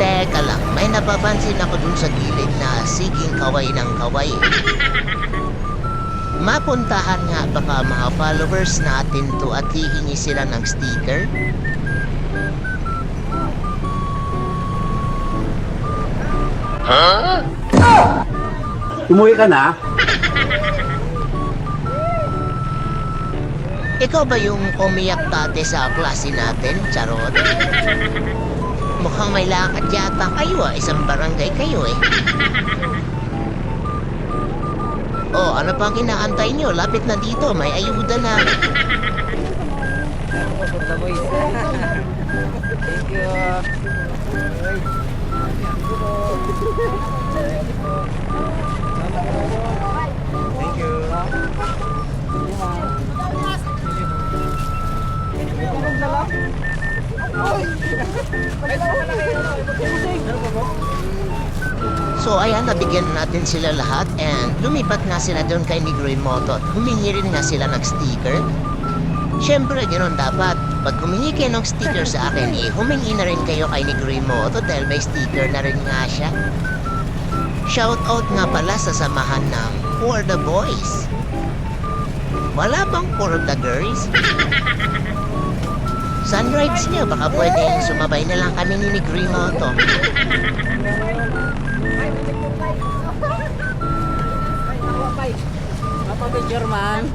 Teka lang, may napapansin ako dun sa gilid na siging kaway ng kaway. Mapuntahan nga baka mga followers natin to at hihingi sila ng sticker? Umuwi ka na? Ikaw ba yung umiyak dati sa klase natin, Charot? Mukhang may lakad yata kayo isang barangay kayo eh. Oh, ano pang inaantay nyo? Lapit na dito, may ayuda na. Thank you. Thank you. So ayan, nabigyan natin sila lahat and lumipat nga sila doon kay Negroy Moto at humingi rin nga sila ng sticker. Siyempre, ganoon dapat. Pag humingi kayo ng sticker sa akin, humingi na rin kayo kay Negroy Moto dahil may sticker na rin nga siya. Shoutout nga pala sa samahan ng For the Boys. Wala bang For the Girls? Sunrise niyo, baka pwedeng sumabay na lang kami ni Negroy Moto. Picture man.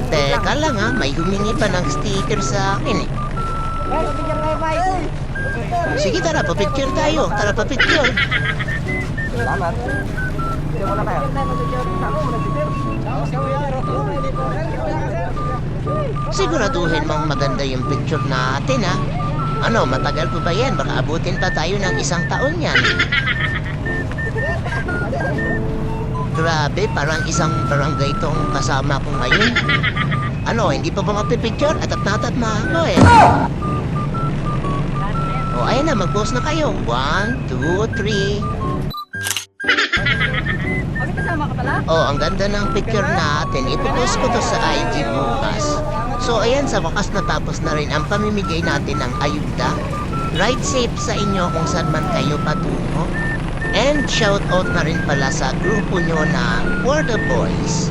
Teka lang ha, may humingi pa ng sticker sa akin eh. Sige, tara, papicture tayo. Tara, papicture. Salamat. Siguraduhin mong maganda yung picture natin ha. Ano, matagal pa ba yan? Baka abutin pa tayo ng 1 taon yan. Grabe, parang isang barangay tong kasama ko ngayon. Ano, hindi pa ba magpipicture? At natatma ako eh. O, ayan na, mag-post na kayo. 1, 2, 3. Bakit kasama ka pala? Oh, ang ganda ng picture natin. Ipopost ko to sa IG bukas. So, ayan, sa wakas natapos na rin ang pamimigay natin ng ayuda. Ride safe sa inyo kung saan man kayo patungo. And shoutout na rin pala sa grupo nyo na For the Boys.